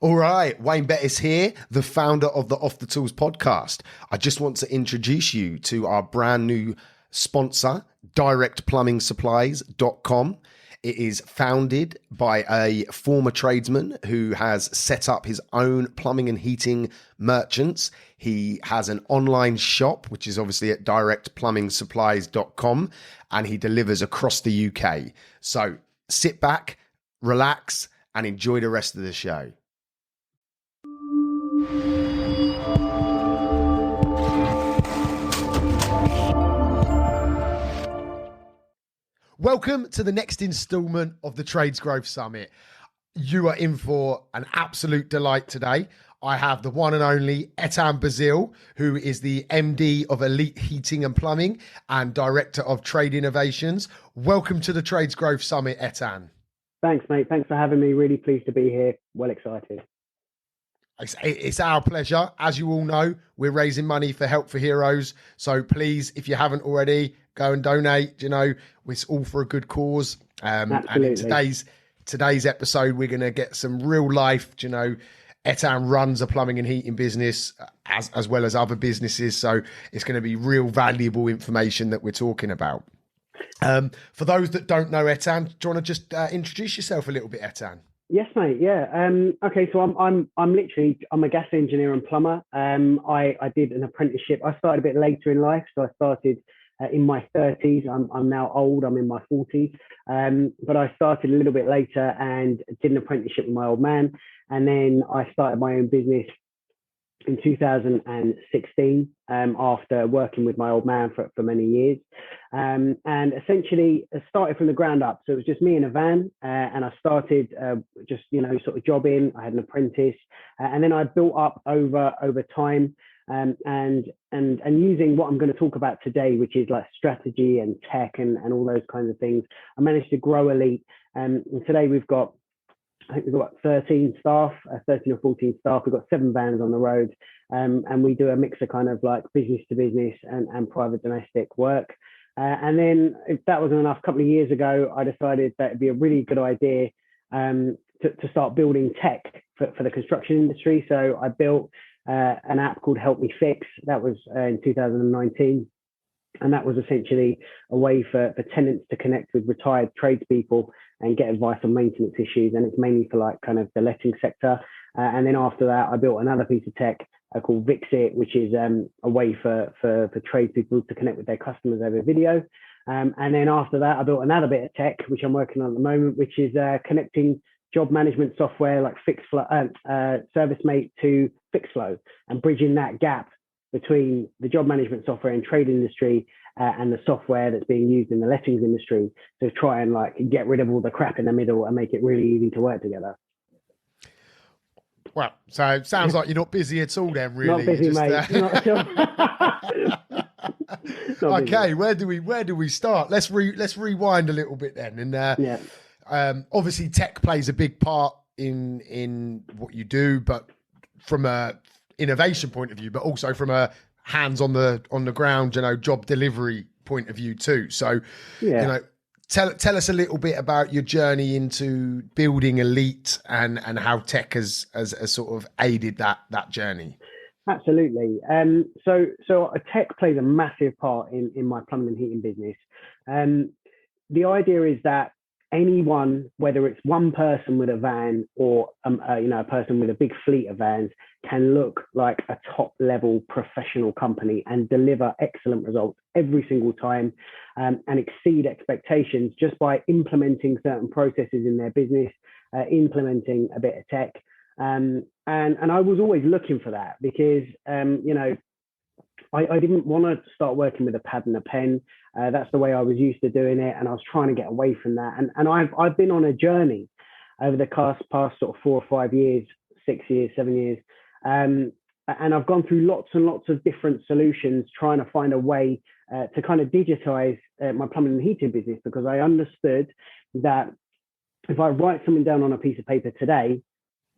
All right, Wayne Bettis here, the founder of the Off the Tools podcast. I just want to introduce you to our brand new sponsor, directplumbing.supplies.com. It is founded by a former tradesman who has set up his own plumbing and heating merchants. He has an online shop, which is obviously at directplumbing.supplies.com, and he delivers across the UK. So sit back, relax, and enjoy the rest of the show. Welcome to the next installment of the Trades Growth Summit. You are in for an absolute delight today. I have the one and only Ettan Bazil, who is the MD of Elite Heating and Plumbing and Director of Trade Innovations. Welcome to the Trades Growth Summit, Ettan. Thanks, mate. Thanks for having me. Really pleased to be here. Well excited. It's our pleasure. As you all know, we're raising money for Help for Heroes. So please, if you haven't already, go and donate. You know, it's all for a good cause. And in today's episode, we're going to get some real life. You know, Ettan runs a plumbing and heating business as well as other businesses. So it's going to be real valuable information that we're talking about. For those that don't know Ettan, do you want to just introduce yourself a little bit, Ettan? Yes, mate. Yeah. Okay. So I'm a gas engineer and plumber. I did an apprenticeship. I started a bit later in life, so I started in my 30s. I'm now old. I'm in my 40s. But I started a little bit later and did an apprenticeship with my old man, and then I started my own business in 2016 after working with my old man for many years, and essentially started from the ground up. So it was just me in a van, and I started just sort of jobbing. I had an apprentice, and then I built up over time, and using what I'm going to talk about today, which is like strategy and tech and all those kinds of things. I managed to grow Elite, and today I think we've got 13 staff, 13 or 14 staff. We've got 7 vans on the road, and we do a mix of kind of like business to business and private domestic work. And then if that wasn't enough, a couple of years ago, I decided that it'd be a really good idea to start building tech for the construction industry. So I built an app called Help Me Fix. That was in 2019. And that was essentially a way for tenants to connect with retired tradespeople and get advice on maintenance issues. And it's mainly for like kind of the letting sector. And then after that, I built another piece of tech called Vixit, which is a way for tradespeople to connect with their customers over video. And then after that, I built another bit of tech, which I'm working on at the moment, which is connecting job management software like ServiceMate to FixFlow, and bridging that gap between the job management software and trade industry and the software that's being used in the lettings industry, to try and like get rid of all the crap in the middle and make it really easy to work together. Well, so it sounds like you're not busy at all then, really. Not busy, mate. Not okay, where do we start? Let's rewind a little bit then. And obviously tech plays a big part in what you do, but from a innovation point of view, but also from a hands on the ground, job delivery point of view too. So, tell us a little bit about your journey into building Elite and how tech has sort of aided that journey. Absolutely. So tech plays a massive part in my plumbing and heating business. The idea is that anyone, whether it's one person with a van or a person with a big fleet of vans, can look like a top level professional company and deliver excellent results every single time, and exceed expectations just by implementing certain processes in their business, implementing a bit of tech. And I was always looking for that because I didn't want to start working with a pad and a pen. That's the way I was used to doing it, and I was trying to get away from that. And I've been on a journey over the past sort of 4 or 5 years, 6 years, 7 years, and I've gone through lots and lots of different solutions, trying to find a way to kind of digitize my plumbing and heating business, because I understood that if I write something down on a piece of paper today,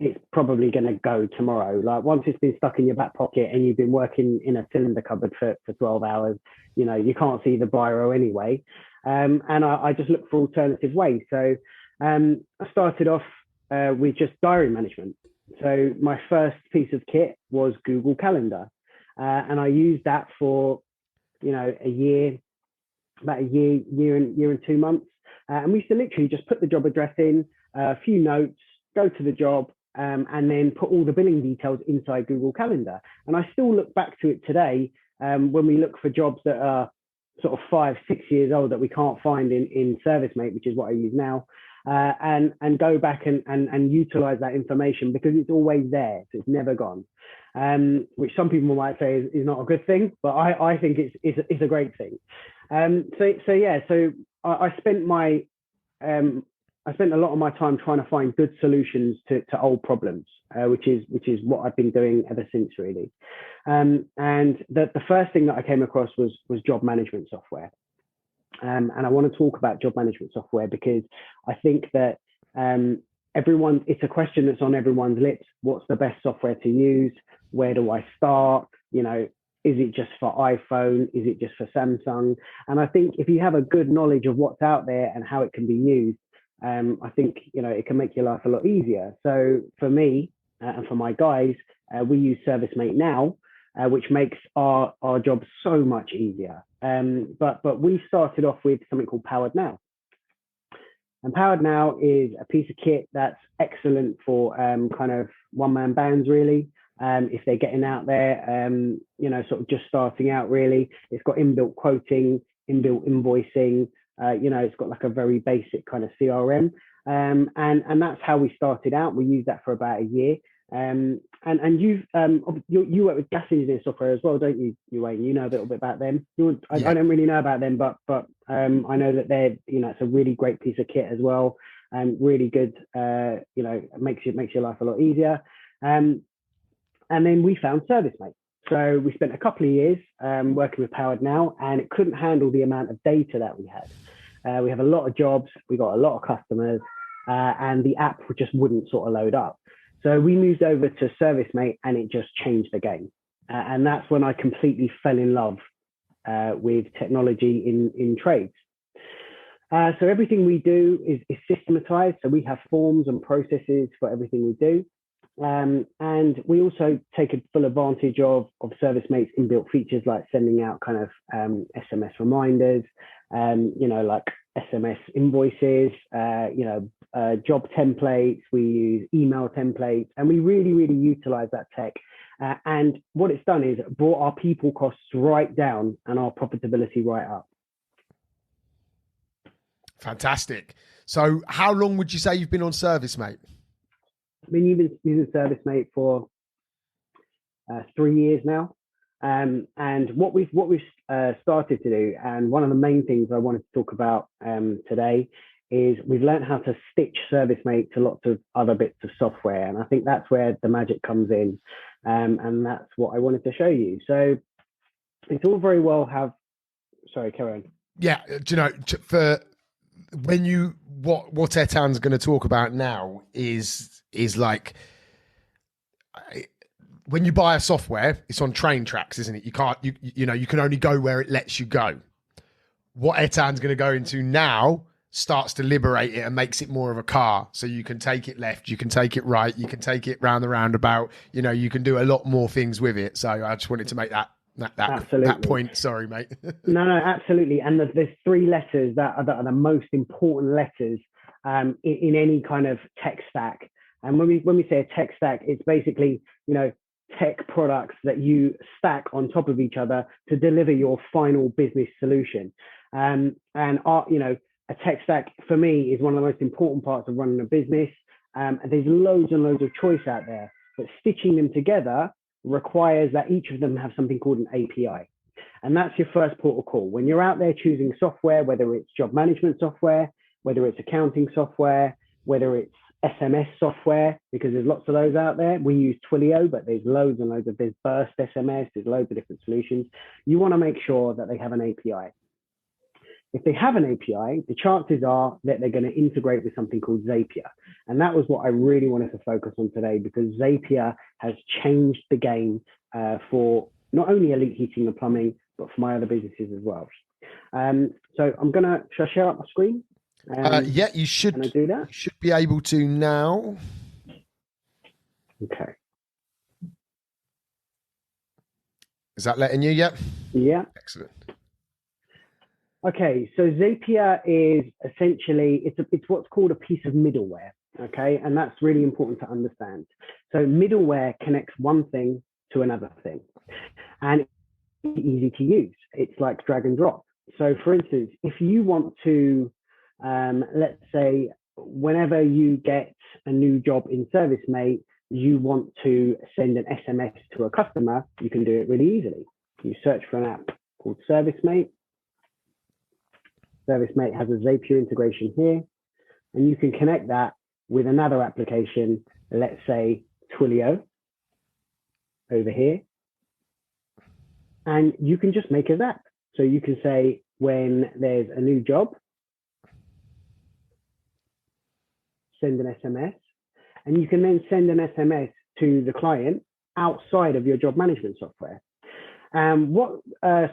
it's probably going to go tomorrow. Like once it's been stuck in your back pocket and you've been working in a cylinder cupboard for 12 hours, you can't see the biro anyway. And I just look for alternative ways. So I started off with just diary management. So my first piece of kit was Google Calendar. And I used that for, a year, about a year and 2 months. And we used to literally just put the job address in, a few notes, go to the job, and then put all the billing details inside Google Calendar. And I still look back to it today when we look for jobs that are sort of 5-6 years old that we can't find in ServiceMate, which is what I use now, and go back and utilize that information because it's always there, so it's never gone. Which some people might say is not a good thing, but I think it's a great thing. So I spent a lot of my time trying to find good solutions to old problems, which is what I've been doing ever since, really. And the first thing that I came across was job management software. And I want to talk about job management software because I think that it's a question that's on everyone's lips. What's the best software to use? Where do I start? Is it just for iPhone? Is it just for Samsung? And I think if you have a good knowledge of what's out there and how it can be used, I think, it can make your life a lot easier. So for me and for my guys, we use ServiceMate now, which makes our job so much easier. But we started off with something called Powered Now. And Powered Now is a piece of kit that's excellent for kind of one-man bands, really. If they're getting out there, sort of just starting out, really. It's got inbuilt quoting, inbuilt invoicing. It's got like a very basic kind of CRM. And that's how we started out. We used that for about a year. And you work with gas engineer software as well, don't you, Wayne? You know a little bit about them. I don't really know about them, but I know that they're, it's a really great piece of kit as well, and really good. Makes your life a lot easier. And then we found ServiceMate. So we spent a couple of years working with Powered Now, and it couldn't handle the amount of data that we had. We have a lot of jobs, we got a lot of customers, and the app just wouldn't sort of load up. So we moved over to ServiceMate, and it just changed the game. And that's when I completely fell in love with technology in trades. So everything we do is systematized. So we have forms and processes for everything we do. And we also take a full advantage of ServiceMate's inbuilt features, like sending out kind of SMS reminders, like SMS invoices, job templates. We use email templates, and we really, really utilize that tech. And what it's done is brought our people costs right down and our profitability right up. Fantastic. So how long would you say you've been on ServiceMate? I've been using ServiceMate for 3 years now. And what we've started to do, and one of the main things I wanted to talk about today, is we've learned how to stitch ServiceMate to lots of other bits of software. And I think that's where the magic comes in. And that's what I wanted to show you. So it's all very well sorry, carry on. Yeah, for when what Ettan's going to talk about now is like, when you buy a software, it's on train tracks, isn't it? You can't, you can only go where it lets you go. What Ettan's going to go into now starts to liberate it and makes it more of a car. So you can take it left, you can take it right, you can take it round the roundabout. You can do a lot more things with it. So I just wanted to make that point. Sorry, mate. No, absolutely. And there's 3 letters that are the most important letters in any kind of tech stack. And when we say a tech stack, it's basically, tech products that you stack on top of each other to deliver your final business solution. And a tech stack for me is one of the most important parts of running a business. And there's loads and loads of choice out there, but stitching them together requires that each of them have something called an API. And that's your first port of call. When you're out there choosing software, whether it's job management software, whether it's accounting software, whether it's SMS software, because there's lots of those out there. We use Twilio, but there's loads and loads there's Burst SMS, there's loads of different solutions. You want to make sure that they have an API. If they have an API, the chances are that they're going to integrate with something called Zapier. And that was what I really wanted to focus on today, because Zapier has changed the game for not only Elite Heating and Plumbing, but for my other businesses as well. So shall I share up my screen? Yeah, you should. Can I do that? You should be able to now. Okay. Is that letting you yet? Yeah. Excellent. Okay, so Zapier is essentially, it's what's called a piece of middleware, okay? And that's really important to understand. So middleware connects one thing to another thing, and it's easy to use. It's like drag and drop. So for instance, if you want to, let's say, whenever you get a new job in ServiceMate, you want to send an SMS to a customer, you can do it really easily. You search for an app called ServiceMate. ServiceMate has a Zapier integration here, and you can connect that with another application, let's say Twilio over here, and you can just make a Zap. So you can say when there's a new job, send an SMS, and you can then send an SMS to the client outside of your job management software. What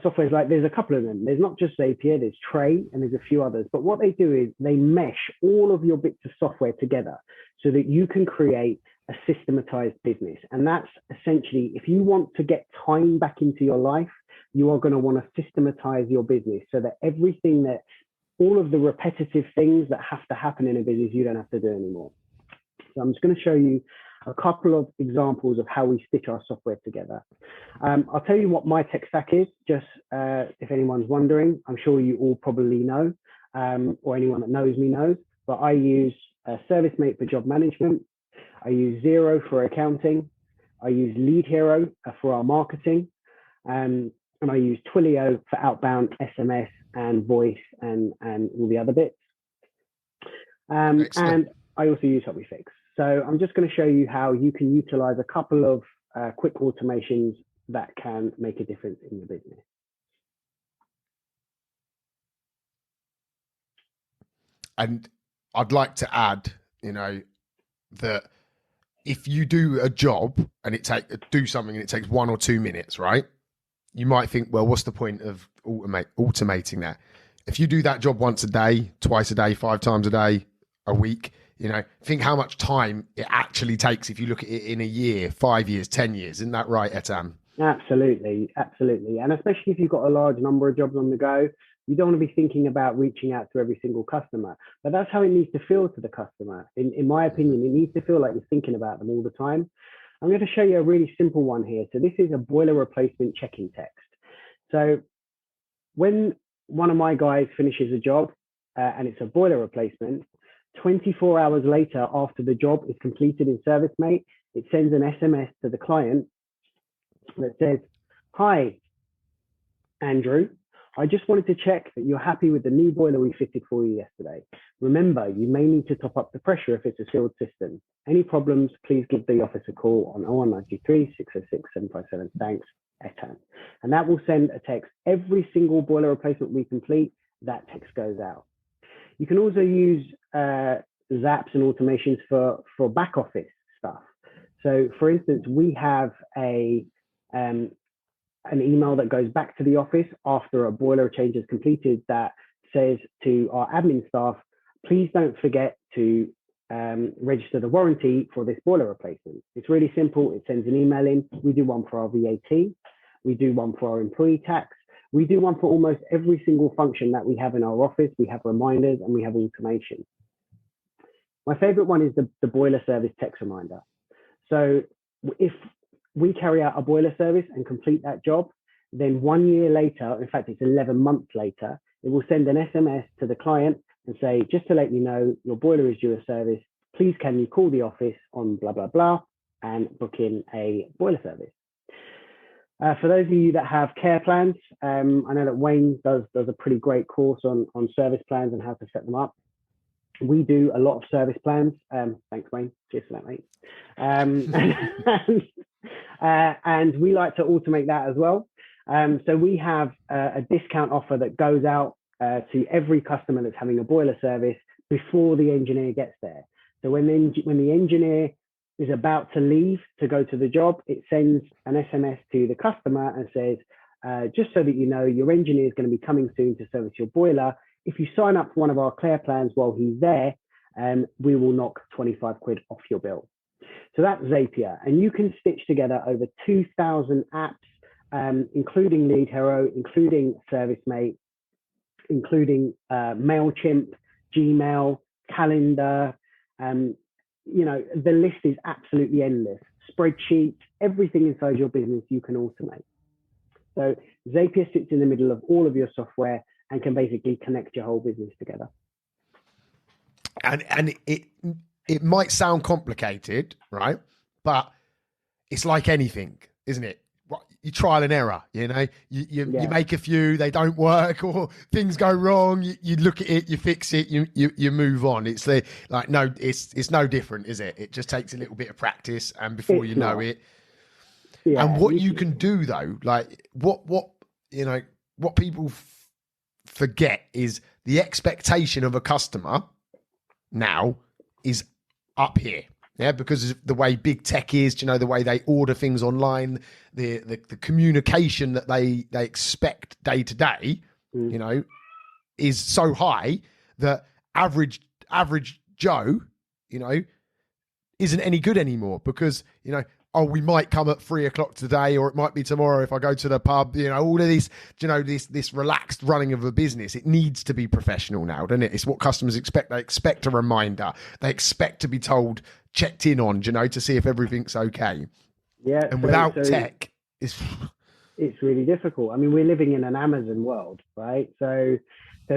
software is like, there's a couple of them. There's not just Zapier, there's Tray, and there's a few others. But what they do is they mesh all of your bits of software together so that you can create a systematized business. And that's essentially, if you want to get time back into your life, you are going to want to systematize your business so that everything that, all of the repetitive things that have to happen in a business, you don't have to do anymore. So I'm just going to show you a couple of examples of how we stitch our software together. I'll tell you what my tech stack is, just if anyone's wondering. I'm sure you all probably know, or anyone that knows me knows, but I use ServiceMate for job management. I use Xero for accounting. I use Lead Hero for our marketing. And I use Twilio for outbound SMS and voice and all the other bits. And I also use HobbyFix. So I'm just going to show you how you can utilize a couple of quick automations that can make a difference in your business. And I'd like to add, that if you do a job and do something and it takes 1 or 2 minutes, right? You might think, well, what's the point of automating that? If you do that job once a day, twice a day, 5 times a day, a week, think how much time it actually takes if you look at it in a year, 5 years, 10 years. Isn't that right, Ettan? Absolutely, absolutely. And especially if you've got a large number of jobs on the go, you don't want to be thinking about reaching out to every single customer. But that's how it needs to feel to the customer. In my opinion, it needs to feel like you're thinking about them all the time. I'm going to show you a really simple one here. So this is a boiler replacement checking text. So when one of my guys finishes a job and it's a boiler replacement, 24 hours later, after the job is completed in ServiceMate, it sends an SMS to the client that says, "Hi, Andrew. I just wanted to check that you're happy with the new boiler we fitted for you yesterday. Remember, you may need to top up the pressure if it's a sealed system. Any problems, please give the office a call on 01923 606 757. Thanks, Ettan." And that will send a text. Every single boiler replacement we complete, that text goes out. You can also use Zaps and automations for back office stuff. So for instance, we have an email that goes back to the office after a boiler change is completed that says to our admin staff, please don't forget to register the warranty for this boiler replacement. It's really simple. It sends an email in. We do one for our VAT. We do one for our employee tax. We do one for almost every single function that we have in our office. We have reminders and we have automation. My favorite one is the boiler service text reminder. So if we carry out a boiler service and complete that job, then 1 year later, in fact, it's 11 months later, it will send an SMS to the client and say, just to let you know, your boiler is due a service. Please can you call the office on blah, blah, blah, and book in a boiler service. For those of you that have care plans, I know that Wayne does a pretty great course on service plans and how to set them up. We do a lot of service plans. Thanks, Wayne. Cheers for that, mate. And we like to automate that as well. So we have a discount offer that goes out to every customer that's having a boiler service before the engineer gets there. So when the engineer is about to leave to go to the job, it sends an SMS to the customer and says, just so that you know, your engineer is going to be coming soon to service your boiler. If you sign up for one of our care plans while he's there, we will knock 25 quid off your bill. So that's Zapier, and you can stitch together over 2,000 apps, including Lead Hero, including ServiceMate, including MailChimp, Gmail, Calendar. The list is absolutely endless. Spreadsheets, everything inside your business you can automate. So Zapier sits in the middle of all of your software and can basically connect your whole business together. And it might sound complicated, right? But it's like anything, isn't it? You trial and error, you make a few, they don't work, or things go wrong. You look at it, you fix it, you move on. It's it's no different, is it? It just takes a little bit of practice, and before you know it. Yeah, and what you can do though, like what people forget is the expectation of a customer now is up here. Yeah, because of the way big tech is, the way they order things online, the communication that they expect day to day, is so high that average Joe, isn't any good anymore because, we might come at 3:00 today, or it might be tomorrow if I go to the pub, all of this, this relaxed running of a business. It needs to be professional now, doesn't it? It's what customers expect. They expect a reminder. They expect to be told, checked in on, to see if everything's okay. Yeah. And without tech, it's really difficult. I mean, we're living in an Amazon world, right? So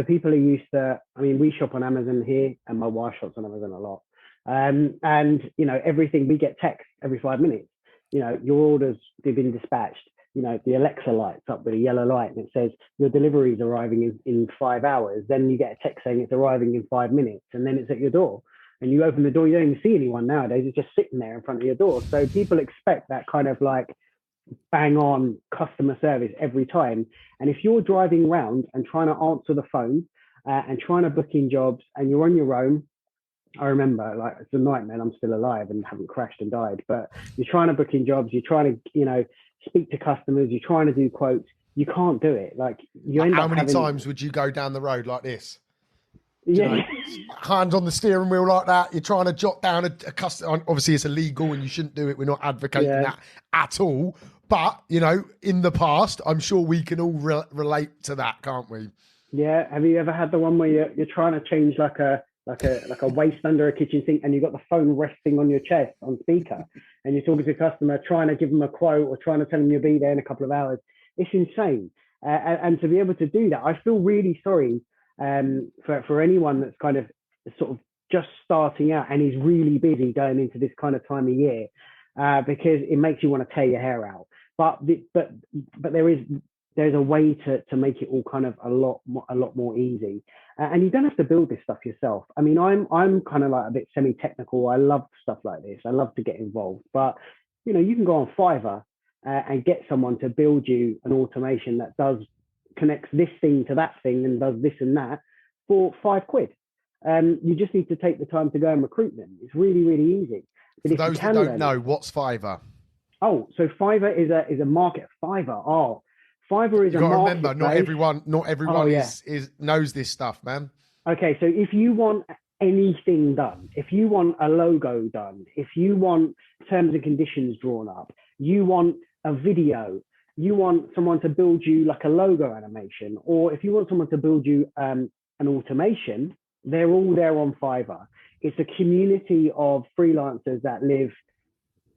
people are used to, we shop on Amazon here, and my wife shops on Amazon a lot. And everything, we get text every 5 minutes. Your orders have been dispatched. The Alexa lights up with a yellow light and it says your delivery is arriving in 5 hours. Then you get a text saying it's arriving in 5 minutes, and then it's at your door. And you open the door, you don't even see anyone nowadays. It's just sitting there in front of your door. So people expect that kind of like bang on customer service every time. And if you're driving around and trying to answer the phone and trying to book in jobs and you're on your own, I remember, like, it's a nightmare. I'm still alive and haven't crashed and died, but you're trying to book in jobs, you're trying to, speak to customers, you're trying to do quotes. You can't do it. Like, you end up. How many times would you go down the road like this? Hands on the steering wheel like that. You're trying to jot down a customer. Obviously, it's illegal and you shouldn't do it. We're not advocating that at all. But, in the past, I'm sure we can all relate to that, can't we? Yeah. Have you ever had the one where you're trying to change like a waste under a kitchen sink, and you've got the phone resting on your chest on speaker, and you're talking to a customer, trying to give them a quote or trying to tell them you'll be there in a couple of hours? It's insane. And to be able to do that, I feel really sorry for anyone that's kind of sort of just starting out and is really busy going into this kind of time of year, because it makes you want to tear your hair out. But there's a way to make it all kind of a lot more easy. And you don't have to build this stuff yourself. I'm kind of like a bit semi-technical. I love stuff like this. I love to get involved. But, you can go on Fiverr and get someone to build you an automation that connects this thing to that thing and does this and that for £5. You just need to take the time to go and recruit them. It's really, really easy. But for those that don't know, what's Fiverr? Oh, so Fiverr is a market. Fiverr is a market. Remember, not everyone knows this stuff, man. Okay, so if you want anything done, if you want a logo done, if you want terms and conditions drawn up, you want a video, you want someone to build you like a logo animation, or if you want someone to build you an automation, they're all there on Fiverr. It's a community of freelancers that live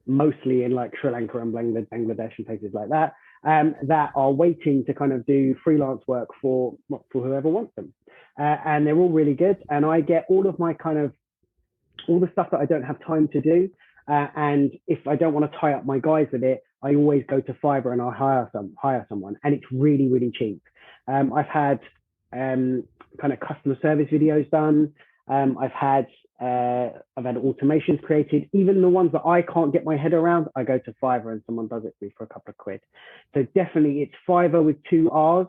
mostly in like Sri Lanka and Bangladesh and places like that, that are waiting to kind of do freelance work for whoever wants them. And they're all really good. And I get all of my kind of, all the stuff that I don't have time to do. And if I don't want to tie up my guys with it, I always go to Fiverr and I hire someone. And it's really, really cheap. I've had kind of customer service videos done. I've had automations created. Even the ones that I can't get my head around, I go to Fiverr and someone does it for me for a couple of quid. So definitely it's Fiverr with 2 R's,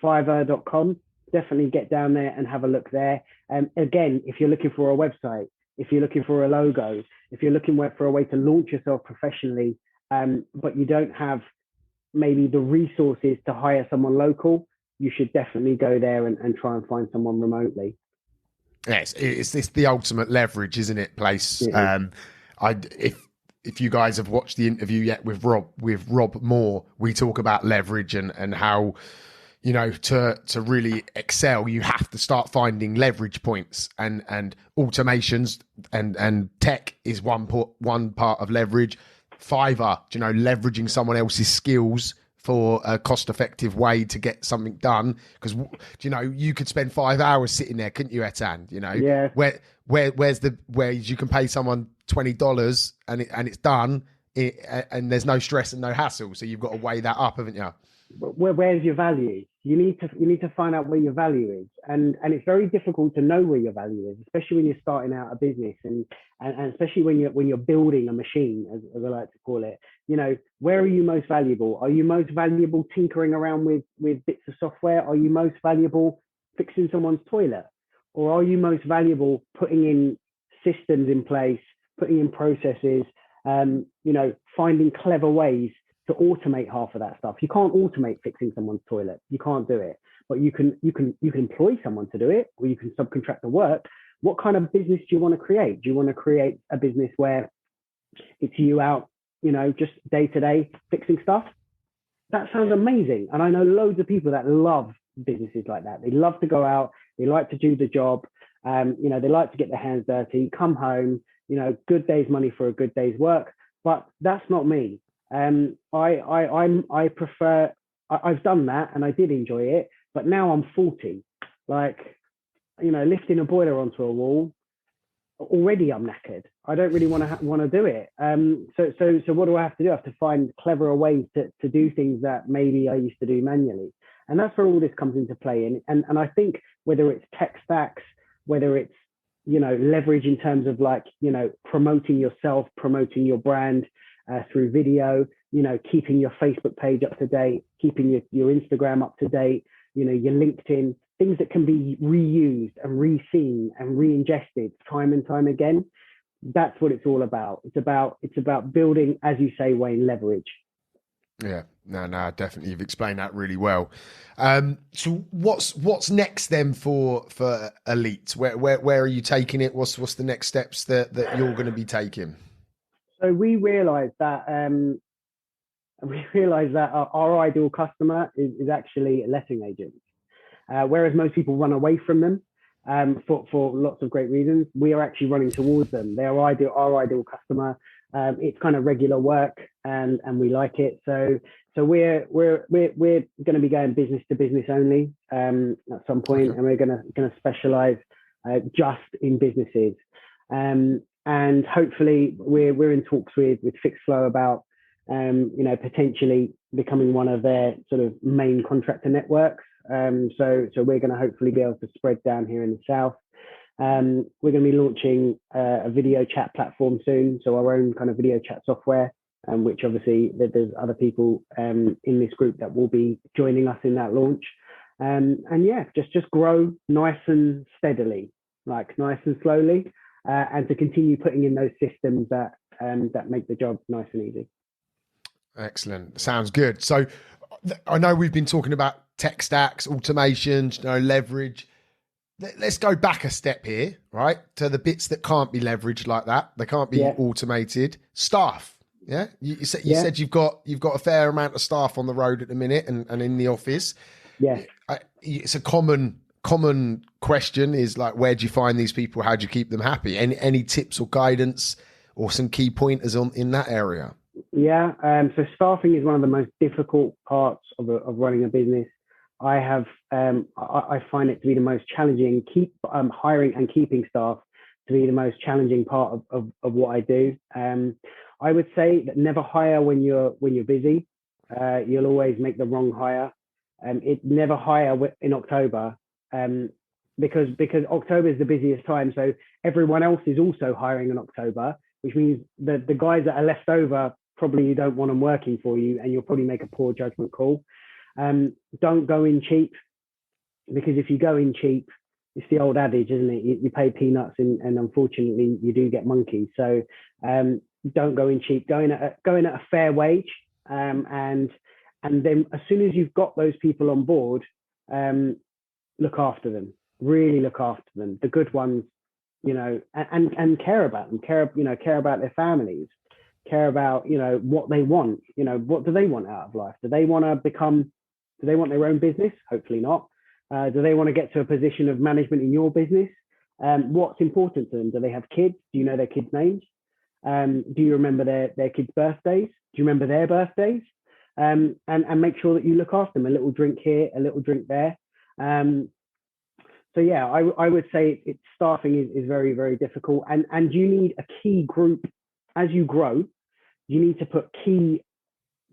fiverr.com. Definitely get down there and have a look there. Again, if you're looking for a website, if you're looking for a logo, if you're looking for a way to launch yourself professionally, but you don't have maybe the resources to hire someone local, you should definitely go there and try and find someone remotely. Yes, it's the ultimate leverage, isn't it, place? Yeah. If you guys have watched the interview yet with Rob Moore, we talk about leverage and how, you know, to really excel, you have to start finding leverage points, and automations and tech is one part of leverage. Fiverr, you know, leveraging someone else's skills for a cost-effective way to get something done, because, you know, you could spend 5 hours sitting there, couldn't you, Ettan? You know, Yeah. where you can pay someone $20 and it's done, and there's no stress and no hassle. So you've got to weigh that up, haven't you? But where's your value? You need to find out where your value is, and it's very difficult to know where your value is, especially when you're starting out a business, and especially when you're building a machine, as I like to call it. You know, where are you most valuable? Are you most valuable tinkering around with bits of software? Are you most valuable fixing someone's toilet, or are you most valuable putting in systems in place, putting in processes, you know, finding clever ways to automate half of that stuff? You can't automate fixing someone's toilet. You can't do it, but you can employ someone to do it, or you can subcontract the work. What kind of business do you want to create? Do you want to create a business where it's you out, you know, just day to day fixing stuff? That sounds amazing. And I know loads of people that love businesses like that. They love to go out. They like to do the job. You know, they like to get their hands dirty, come home, you know, good day's money for a good day's work. But that's not me. I prefer, I've done that and I did enjoy it, but now I'm 40, like, you know, lifting a boiler onto a wall, already I'm knackered. I don't really want to do it. So what do I have to do? I have to find cleverer ways to do things that maybe I used to do manually. And that's where all this comes into play. And I think whether it's tech stacks, whether it's, you know, leverage in terms of, like, you know, promoting yourself, promoting your brand, through video, you know, keeping your Facebook page up to date, keeping your Instagram up to date, you know, your LinkedIn, things that can be reused and re-seen and re-ingested time and time again. That's what it's all about. It's about building, as you say, Wayne, leverage. Yeah, no, definitely. You've explained that really well. So what's next then for Elite? Where are you taking it? What's the next steps that you're going to be taking? So we realized that our ideal customer is actually letting agents, whereas most people run away from them for lots of great reasons. We are actually running towards them. They are our ideal customer. It's kind of regular work, and we like it. So we're going to be going business to business only at some point, okay. And we're going to specialize just in businesses. And hopefully we're in talks with Fixflow about, you know, potentially becoming one of their sort of main contractor networks. So we're going to hopefully be able to spread down here in the South. We're going to be launching a video chat platform soon. So our own kind of video chat software, which obviously there's other people in this group that will be joining us in that launch. And yeah, just grow nice and steadily, like nice and slowly. And to continue putting in those systems that make the job nice and easy. Excellent. Sounds good. So I know we've been talking about tech stacks, automations, you know, leverage. Let's go back a step here, right? To the bits that can't be leveraged like that. They can't be automated. Staff. Yeah. You said you've got a fair amount of staff on the road at the minute and in the office. Yeah. It's a common question is, like, where do you find these people? How do you keep them happy? Any tips or guidance or some key pointers in that area? Yeah. So staffing is one of the most difficult parts of running a business. I find it to be the most challenging. Hiring and keeping staff to be the most challenging part of what I do. I would say that never hire when you're busy. You'll always make the wrong hire. Never hire in October. Because October is the busiest time, so everyone else is also hiring in October, which means the guys that are left over, probably you don't want them working for you, and you'll probably make a poor judgment call. Don't go in cheap, because if you go in cheap, it's the old adage, isn't it? You pay peanuts, and unfortunately you do get monkeys. So don't go in cheap. Go in at a fair wage, and then as soon as you've got those people on board, look after them. Really look after them. The good ones and care about them, care about their families, care about, what they want, what do they want out of life? Do they want their own business? Hopefully not. Do they want to get to a position of management in your business? What's important to them? Do they have kids? Do you know their kids' names? Do you remember their kids' birthdays? Do you remember their birthdays? And make sure that you look after them. A little drink here, a little drink there. So yeah, I would say staffing is very, very difficult, and you need a key group as you grow. You need to put key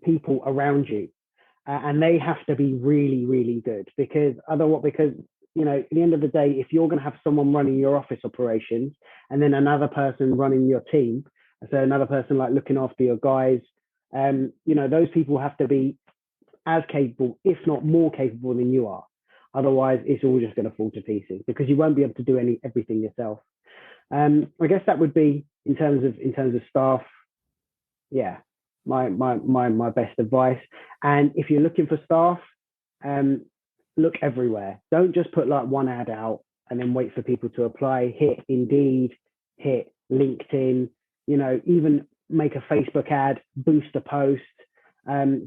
people around you, and they have to be really, really good, because at the end of the day, if you're going to have someone running your office operations and then another person running your team, so another person like looking after your guys, those people have to be as capable, if not more capable than you are. Otherwise, it's all just going to fall to pieces, because you won't be able to do everything yourself. I guess that would be in terms of staff. Yeah, my best advice. And if you're looking for staff, look everywhere. Don't just put like one ad out and then wait for people to apply. Hit Indeed, hit LinkedIn, even make a Facebook ad, boost a post.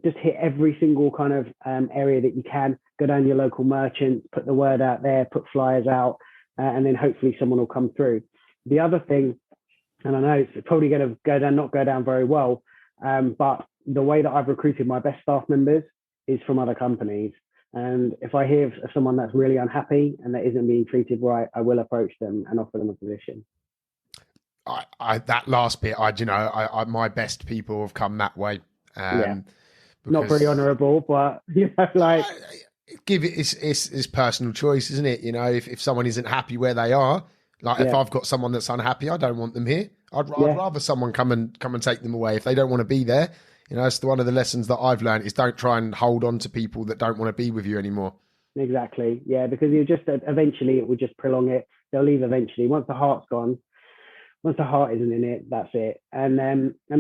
Just hit every single kind of area that you can. Go down your local merchants, put the word out there, put flyers out, and then hopefully someone will come through. The other thing, and I know it's probably going to not go down very well, but the way that I've recruited my best staff members is from other companies. And if I hear of someone that's really unhappy and that isn't being treated right, I will approach them and offer them a position. That last bit, my best people have come that way. Not very honourable, but give it. It's personal choice, isn't it? If someone isn't happy where they are, if I've got someone that's unhappy, I don't want them here. I'd rather someone come and take them away if they don't want to be there. It's one of the lessons that I've learned is don't try and hold on to people that don't want to be with you anymore. Exactly. Yeah, because you just eventually it will just prolong it. They'll leave eventually. Once the heart's gone, once the heart isn't in it, that's it. And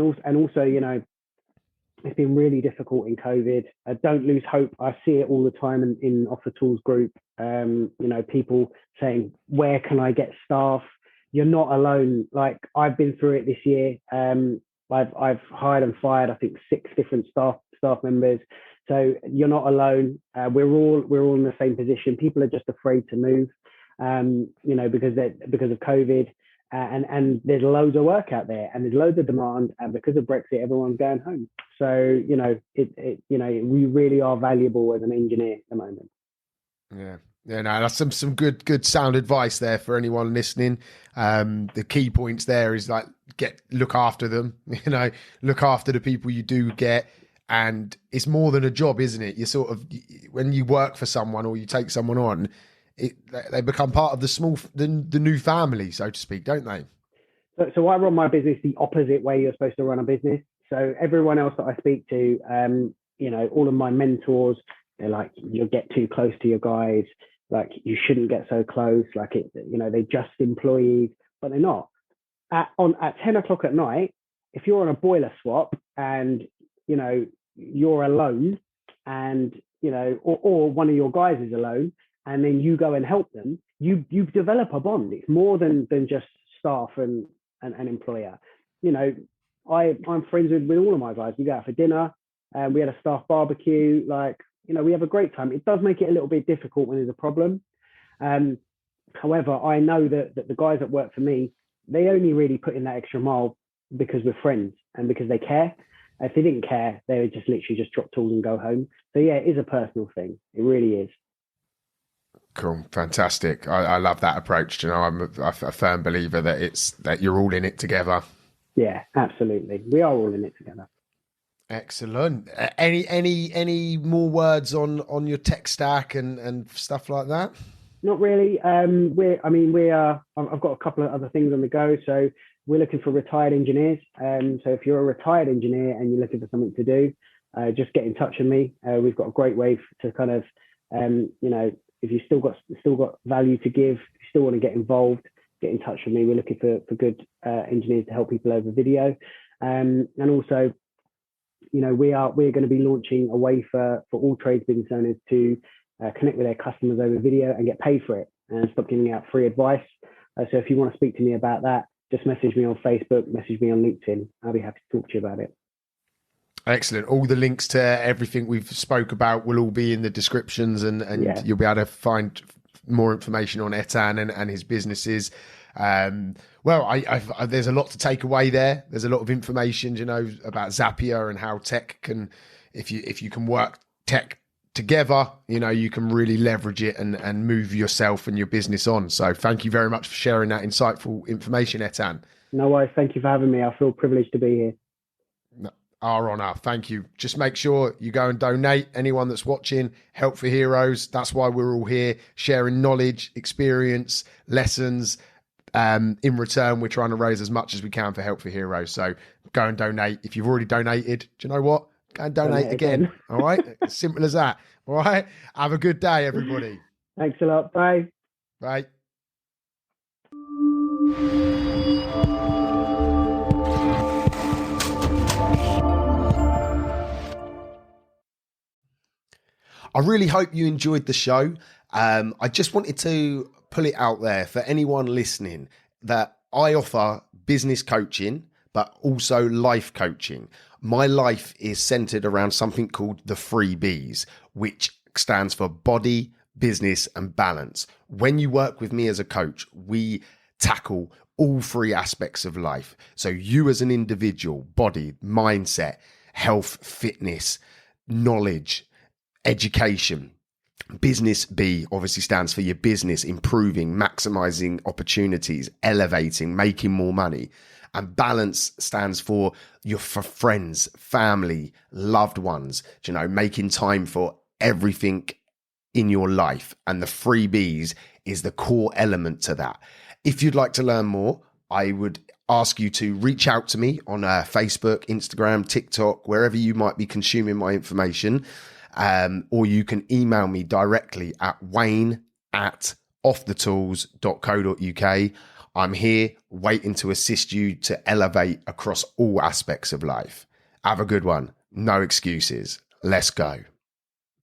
also, it's been really difficult in COVID. Don't lose hope. I see it all the time in Off the Tools group. People saying, where can I get staff? You're not alone. Like, I've been through it this year. I've hired and fired, I think, 6 different staff members. So you're not alone. We're all in the same position. People are just afraid to move, because of COVID. And there's loads of work out there, and there's loads of demand. And because of Brexit, everyone's going home. So we really are valuable as an engineer at the moment. Yeah. Yeah, no, that's some good sound advice there for anyone listening. The key points there is look after them, look after the people you do get. And it's more than a job, isn't it? You sort of, when you work for someone or you take someone on, they become part of the new family, so to speak, don't they? So I run my business the opposite way you're supposed to run a business. So everyone else that I speak to, all of my mentors, they're like, you'll get too close to your guys. Like, you shouldn't get so close. Like, they're just employees, but they're not. At 10 o'clock at night, if you're on a boiler swap and, you're alone and, or one of your guys is alone, and then you go and help them, you develop a bond. It's more than just staff and an employer. I'm friends with all of my guys. We go out for dinner, and we had a staff barbecue. We have a great time. It does make it a little bit difficult when there's a problem. However, I know that the guys that work for me, they only really put in that extra mile because we're friends and because they care. If they didn't care, they would just literally just drop tools and go home. So yeah, it is a personal thing. It really is. Cool. Fantastic. I love that approach. I'm a firm believer that you're all in it together. Yeah, absolutely. We are all in it together. Excellent. Any more words on your tech stack and stuff like that? Not really. I've got a couple of other things on the go. So we're looking for retired engineers. So if you're a retired engineer and you're looking for something to do, just get in touch with me. We've got a great way to kind of, if you still got value to give, if you still want to get involved, get in touch with me. We're looking for good engineers to help people over video. And also, we're going to be launching a way for all trades business owners to connect with their customers over video and get paid for it, and stop giving out free advice. So if you want to speak to me about that, just message me on Facebook, message me on LinkedIn. I'll be happy to talk to you about it. Excellent. All the links to everything we've spoke about will all be in the descriptions, and you'll be able to find more information on Ettan and his businesses. Well, there's a lot to take away there. There's a lot of information, about Zapier and how tech can, if you can work tech together, you can really leverage it and move yourself and your business on. So thank you very much for sharing that insightful information, Ettan. No worries. Thank you for having me. I feel privileged to be here. Our honor. Thank you. Just make sure you go and donate. Anyone that's watching, Help for Heroes. That's why we're all here, sharing knowledge, experience, lessons. In return, we're trying to raise as much as we can for Help for Heroes. So go and donate. If you've already donated, do you know what? Go and donate again. All right. As simple as that. All right. Have a good day, everybody. Thanks a lot. Bye. Bye. I really hope you enjoyed the show. I just wanted to put it out there for anyone listening that I offer business coaching, but also life coaching. My life is centered around something called the 3 Bs, which stands for body, business, and balance. When you work with me as a coach, we tackle all 3 aspects of life. So you as an individual, body, mindset, health, fitness, knowledge, education. Business B obviously stands for your business, improving, maximizing opportunities, elevating, making more money. And balance stands for for friends, family, loved ones, making time for everything in your life. And the 3 Bs is the core element to that. If you'd like to learn more, I would ask you to reach out to me on Facebook, Instagram, TikTok, wherever you might be consuming my information. Or you can email me directly at wayne@offthetools.co.uk. I'm here waiting to assist you to elevate across all aspects of life. Have a good one. No excuses. Let's go.